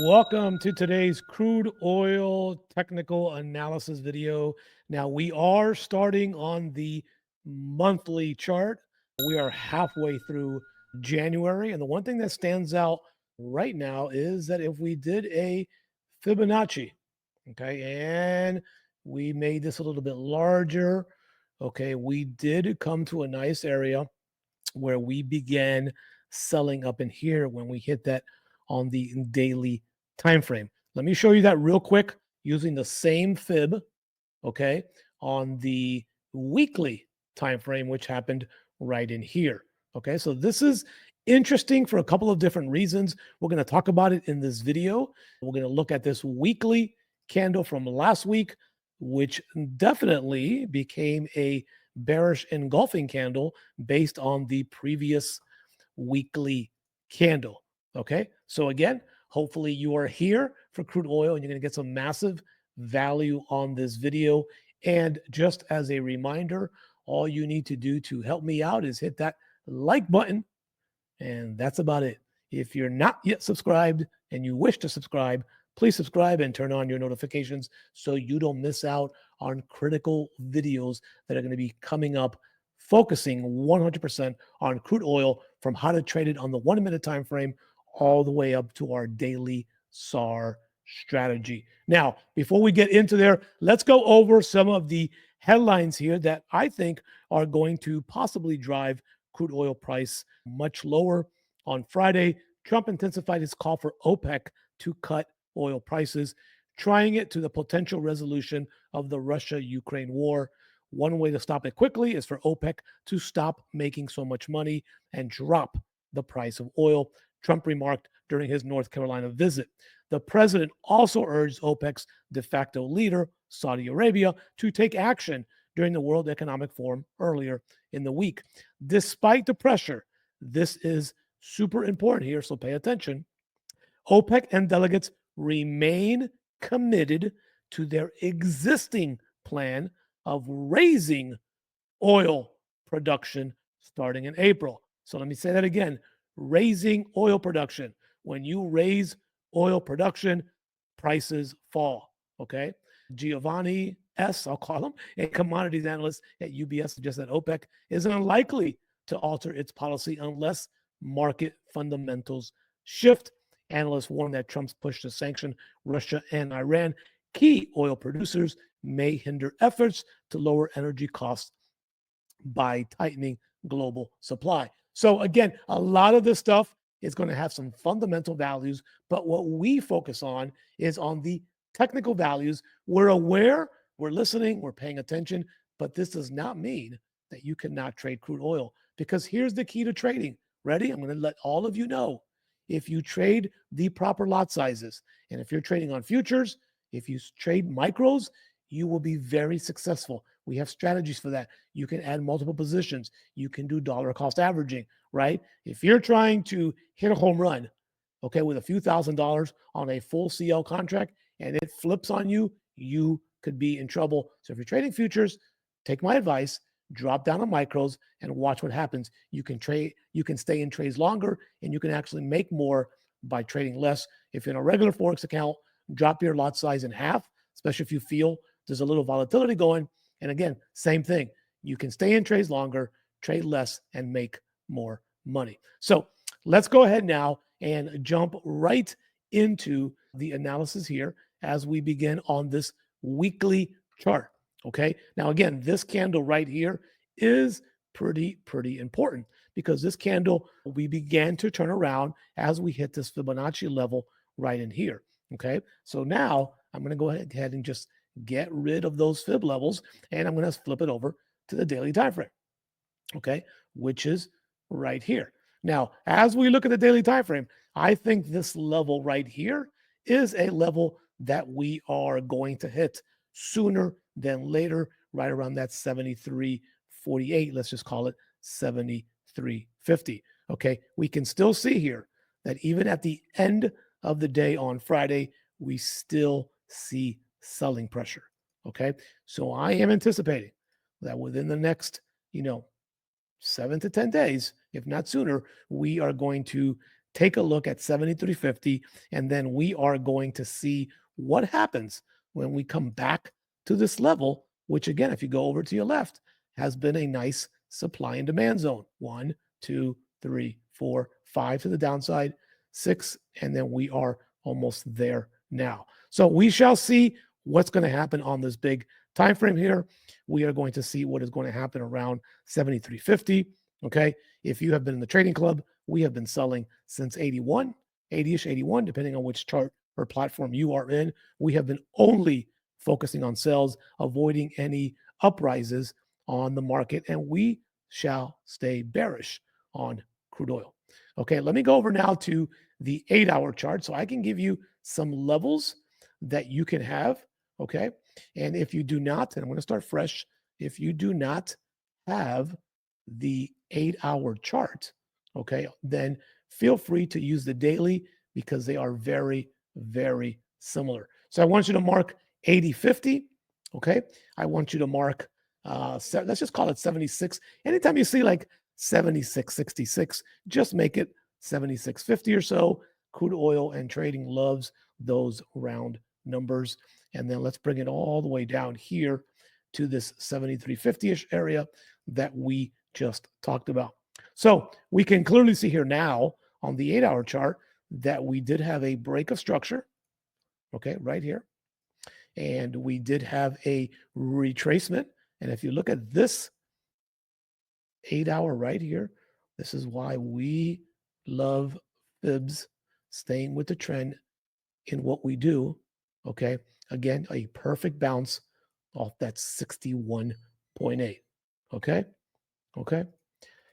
Welcome to today's crude oil technical analysis video. Now we are starting on the monthly chart. We are halfway through January, and the one thing that stands out right now is that if we did a Fibonacci, okay, and we made this a little bit larger, okay, we did come to a nice area where we began selling up in here when we hit that on the daily time frame. Let me show you that real quick using the same fib, okay, on the weekly time frame, which happened right in here. Okay, so this is interesting for a couple of different reasons. We're going to talk about it in this video. We're going to look at this weekly candle from last week, which definitely became a bearish engulfing candle based on the previous weekly candle. Okay, so again, hopefully you are here for crude oil and you're going to get some massive value on this video. And just as a reminder, all you need to do to help me out is hit that like button, and that's about it. If you're not yet subscribed and you wish to subscribe, please subscribe and turn on your notifications so you don't miss out on critical videos that are going to be coming up focusing 100% on crude oil, from how to trade it on the 1 minute time frame all the way up to our daily SAR strategy. Now, before we get into there, let's go over some of the headlines here that I think are going to possibly drive crude oil price much lower. On Friday, Trump intensified his call for OPEC to cut oil prices, trying it to the potential resolution of the Russia-Ukraine war. One way to stop it quickly is for OPEC to stop making so much money and drop the price of oil, Trump remarked during his North Carolina visit. The president also urged OPEC's de facto leader, Saudi Arabia, to take action during the World Economic Forum earlier in the week. Despite the pressure, this is super important here, so pay attention. OPEC and delegates remain committed to their existing plan of raising oil production starting in April. So let me say that again, raising oil production. When you raise oil production, prices fall, okay? Giovanni S., I'll call him, a commodities analyst at UBS, suggests that OPEC is unlikely to alter its policy unless market fundamentals shift. Analysts warn that Trump's push to sanction Russia and Iran, key oil producers, may hinder efforts to lower energy costs by tightening global supply. So again, a lot of this stuff is going to have some fundamental values, but what we focus on is on the technical values. We're aware, we're listening, we're paying attention, but this does not mean that you cannot trade crude oil, because here's the key to trading. Ready? I'm going to let all of you know. If you trade the proper lot sizes, and if you're trading on futures, if you trade micros, you will be very successful. We have strategies for that. You can add multiple positions. You can do dollar cost averaging, right? If you're trying to hit a home run, okay, with a few $1,000s on a full CL contract and it flips on you, you could be in trouble. So if you're trading futures, take my advice, drop down on micros and watch what happens. You can trade, you can stay in trades longer, and you can actually make more by trading less. If you're in a regular forex account, drop your lot size in half, especially if you feel there's a little volatility going. And again, same thing. You can stay in trades longer, trade less, and make more money. So let's go ahead now and jump right into the analysis here as we begin on this weekly chart. Okay. Now, again, this candle right here is pretty important, because this candle, we began to turn around as we hit this Fibonacci level right in here. Okay. So now I'm going to go ahead and just get rid of those fib levels, and I'm going to flip it over to the daily time frame, okay, which is right here. Now, as we look at the daily time frame, I think this level right here is a level that we are going to hit sooner than later, right around that 73.48. Let's just call it 73.50. Okay, we can still see here that even at the end of the day on Friday, we still see selling pressure. Okay, so I am anticipating that within the next, 7 to 10 days, if not sooner, we are going to take a look at 73.50, and then we are going to see what happens when we come back to this level, which again, if you go over to your left, has been a nice supply and demand zone. 1, 2, 3, 4, 5 to the downside, 6, and then we are almost there now. So we shall see what's going to happen on this big time frame here. We are going to see what is going to happen around 73.50. Okay. If you have been in the trading club, we have been selling since 81, 80-ish, 81, depending on which chart or platform you are in. We have been only focusing on sales, avoiding any uprises on the market, and we shall stay bearish on crude oil. Okay, let me go over now to the 8-hour chart so I can give you some levels that you can have. Okay, and if you do not, and I'm going to start fresh, if you do not have the 8-hour chart, okay, then feel free to use the daily because they are very, very similar. So I want you to mark 80.50. Okay, I want you to mark let's just call it 76. Anytime you see like 76.66, just make it 76.50 or so. Crude oil and trading loves those round numbers. And then let's bring it all the way down here to this 73.50-ish area that we just talked about. So we can clearly see here now on the 8-hour chart that we did have a break of structure, okay, right here. And we did have a retracement. And if you look at this 8-hour right here, this is why we love fibs, staying with the trend in what we do. Okay, again, a perfect bounce off that 61.8. Okay, okay.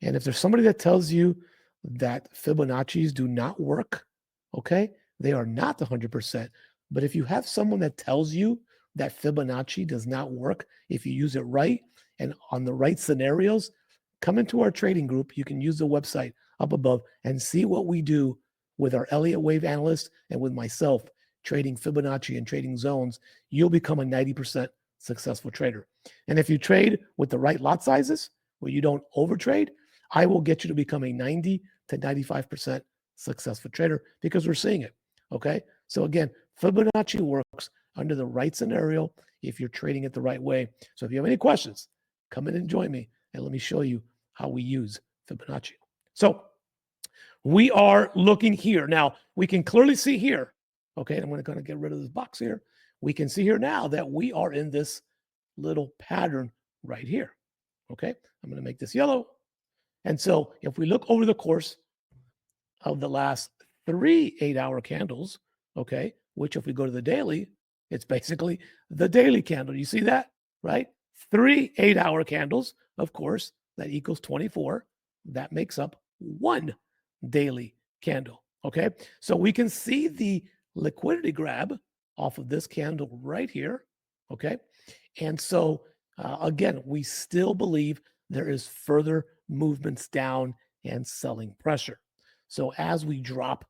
And if there's somebody that tells you that Fibonacci's do not work, okay, they are not 100%. But if you have someone that tells you that Fibonacci does not work, if you use it right and on the right scenarios, come into our trading group. You can use the website up above and see what we do with our Elliott Wave analyst and with myself trading Fibonacci and trading zones. You'll become a 90% successful trader. And if you trade with the right lot sizes, where you don't overtrade, I will get you to become a 90 to 95% successful trader because we're seeing it. Okay. So again, Fibonacci works under the right scenario if you're trading it the right way. So if you have any questions, come in and join me and let me show you how we use Fibonacci. So we are looking here. Now we can clearly see here. Okay. I'm going to get rid of this box here. We can see here now that we are in this little pattern right here. Okay. I'm going to make this yellow. And so if we look over the course of the last 3 8-hour candles, okay, which if we go to the daily, it's basically the daily candle. You see that, right? 3 8-hour candles, of course, that equals 24. That makes up 1 daily candle, okay? So we can see the liquidity grab off of this candle right here, okay? And so, again, we still believe there is further movements down and selling pressure. So as we drop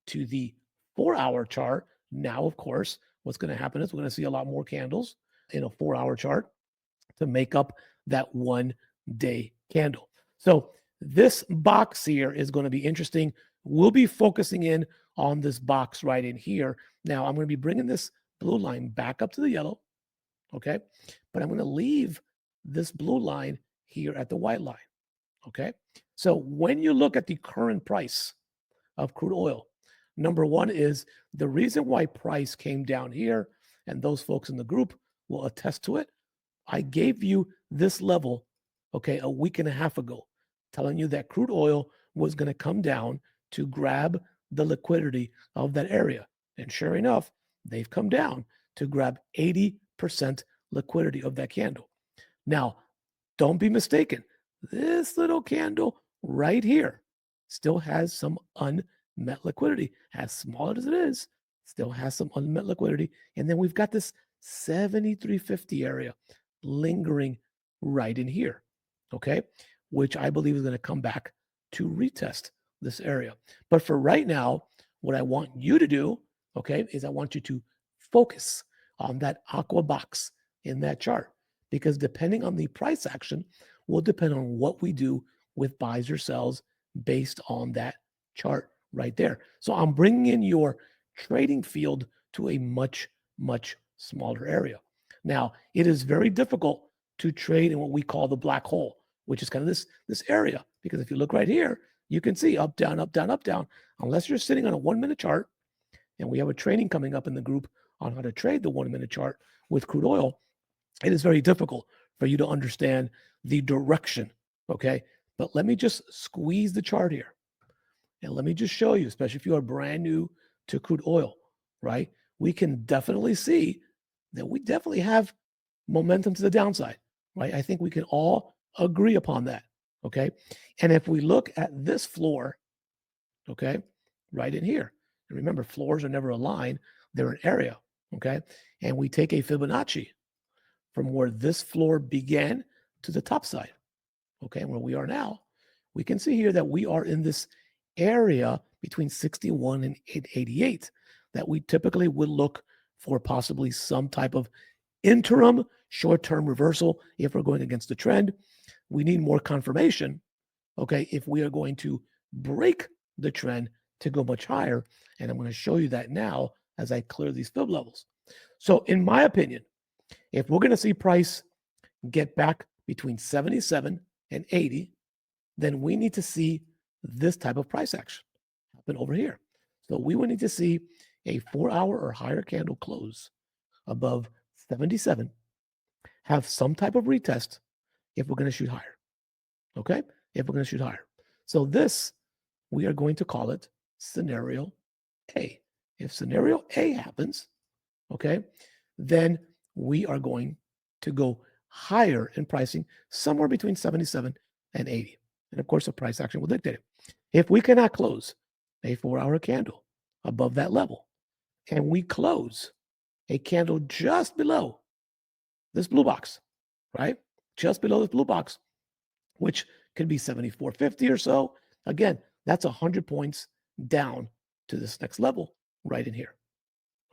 to the 4-hour chart, now, of course, what's going to happen is we're going to see a lot more candles in a 4-hour chart to make up that 1-day candle. So this box here is going to be interesting. We'll be focusing in on this box right in here. Now, I'm going to be bringing this blue line back up to the yellow, okay? But I'm going to leave this blue line here at the white line, okay? So when you look at the current price of crude oil, number one is the reason why price came down here, and those folks in the group will attest to it. I gave you this level, okay, a week and a half ago, telling you that crude oil was going to come down to grab the liquidity of that area. And sure enough, they've come down to grab 80% liquidity of that candle. Now, don't be mistaken. This little candle right here still has some unmet liquidity. As small as it is, still has some unmet liquidity. And then we've got this 73.50 area lingering right in here, okay, which I believe is going to come back to retest this area. But for right now, what I want you to do, okay, is I want you to focus on that aqua box in that chart, because depending on the price action will depend on what we do with buys or sells based on that chart right there. So I'm bringing in your trading field to a much, much smaller area. Now, it is very difficult to trade in what we call the black hole, which is kind of this area, because if you look right here, you can see up, down, up, down, up, down. Unless you're sitting on a 1 minute chart, and we have a training coming up in the group on how to trade the 1 minute chart with crude oil, it is very difficult for you to understand the direction, okay? But let me just squeeze the chart here. And let me just show you, especially if you are brand new to crude oil, right? We can definitely see that we definitely have momentum to the downside, right? I think we can all agree upon that, okay? And if we look at this floor, okay, right in here, and remember, floors are never a line, they're an area, okay? And we take a Fibonacci from where this floor began to the top side, okay, and where we are now, we can see here that we are in this area between 61 and 88 that we typically would look for possibly some type of interim short-term reversal if we're going against the trend. We need more confirmation, okay, if we are going to break the trend to go much higher. And I'm going to show you that now as I clear these fib levels. So in my opinion, if we're going to see price get back between 77 and 80, then we need to see this type of price action happen over here. So we would need to see a 4-hour or higher candle close above 77, have some type of retest if we're going to shoot higher, okay? If we're going to shoot higher. So this, we are going to call it scenario A. If scenario A happens, okay, then we are going to go higher in pricing, somewhere between 77 and 80. And of course, the price action will dictate it. If we cannot close a 4-hour candle above that level, and we close a candle just below this blue box, right? Just below this blue box, which could be 74.50 or so. Again, that's 100 points down to this next level right in here.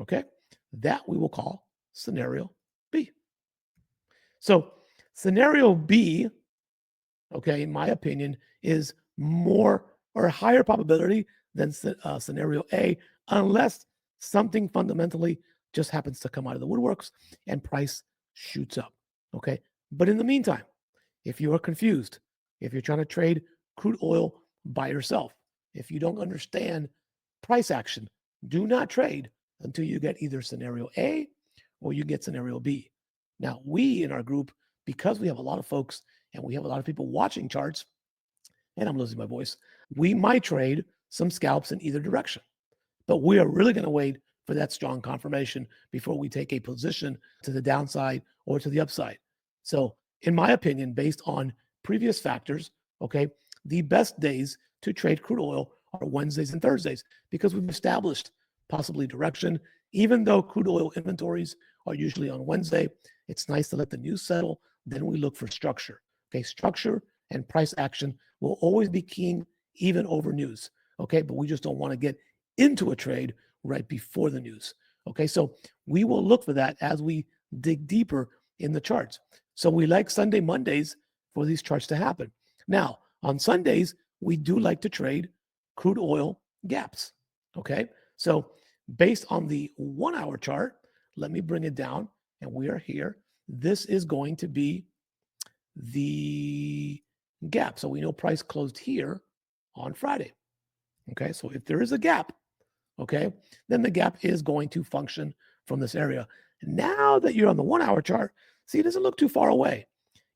Okay? That we will call scenario B. So scenario B, okay, in my opinion, is more or higher probability than scenario A, unless something fundamentally just happens to come out of the woodworks and price shoots up. Okay? But in the meantime, if you are confused, if you're trying to trade crude oil by yourself, if you don't understand price action, do not trade until you get either scenario A or you get scenario B. Now, we in our group, because we have a lot of folks and we have a lot of people watching charts, and I'm losing my voice, we might trade some scalps in either direction. But we are really going to wait for that strong confirmation before we take a position to the downside or to the upside. So, in my opinion, based on previous factors, okay, the best days to trade crude oil are Wednesdays and Thursdays because we've established possibly direction. Even though crude oil inventories are usually on Wednesday, it's nice to let the news settle. Then we look for structure. Okay, structure and price action will always be king even over news. Okay, but we just don't want to get into a trade right before the news. Okay, so we will look for that as we dig deeper in the charts. So we like Sunday, Mondays for these charts to happen. Now, on Sundays, we do like to trade crude oil gaps. Okay, so based on the 1-hour chart, let me bring it down, and we are here. This is going to be the gap. So we know price closed here on Friday. Okay, so if there is a gap, okay, then the gap is going to function from this area. Now that you're on the 1-hour chart, see, it doesn't look too far away.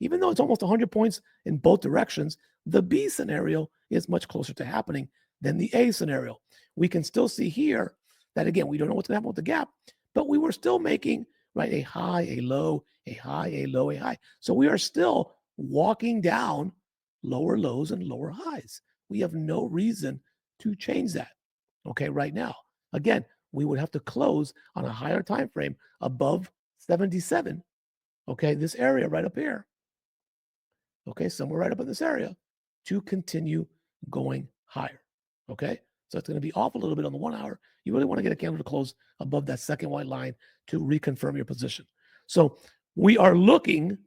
Even though it's almost 100 points in both directions, the B scenario is much closer to happening than the A scenario. We can still see here that, again, we don't know what's going to happen with the gap, but we were still making, right, a high, a low, a high, a low, a high. So we are still walking down lower lows and lower highs. We have no reason to change that, okay, right now. Again, we would have to close on a higher time frame above 77, okay, this area right up here, okay, somewhere right up in this area to continue going higher, okay? So it's going to be off a little bit on the 1-hour. You really want to get a candle to close above that second white line to reconfirm your position. So we are looking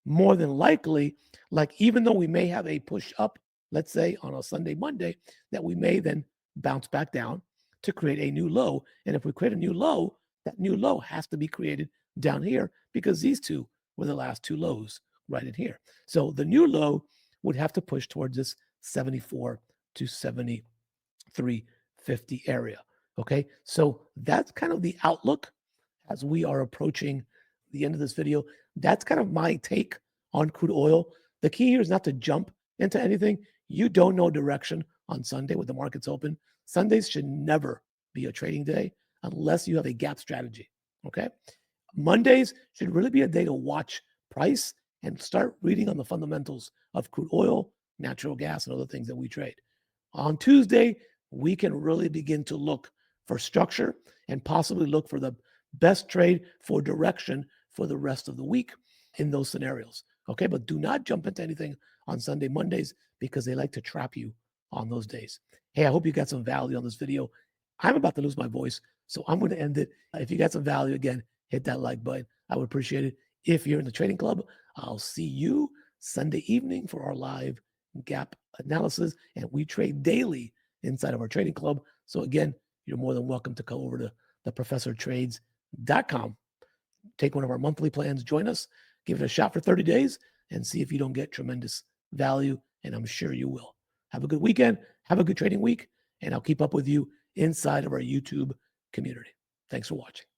more than likely, like even though we may have a push up, let's say on a Sunday, Monday, that we may then bounce back down to create a new low. And if we create a new low, that new low has to be created down here because these two were the last two lows right in here. So the new low would have to push towards this 74 to 73.50 area. Okay, so that's kind of the outlook as we are approaching the end of this video. That's kind of my take on crude oil. The key here is not to jump into anything. You don't know direction on Sunday when the market's open. Sundays should never be a trading day unless you have a gap strategy. Okay, Mondays should really be a day to watch price and start reading on the fundamentals of crude oil, natural gas, and other things that we trade. On Tuesday, we can really begin to look for structure and possibly look for the best trade for direction for the rest of the week in those scenarios. Okay, but do not jump into anything on Sunday, Mondays, because they like to trap you on those days. Hey, I hope you got some value on this video. I'm about to lose my voice, so I'm going to end it. If you got some value, again, hit that like button. I would appreciate it. If you're in the trading club, I'll see you Sunday evening for our live gap analysis. And we trade daily inside of our trading club. So again, you're more than welcome to come over to theprofessortrades.com. Take one of our monthly plans, join us, give it a shot for 30 days, and see if you don't get tremendous value. And I'm sure you will. Have a good weekend. Have a good trading week. And I'll keep up with you inside of our YouTube community. Thanks for watching.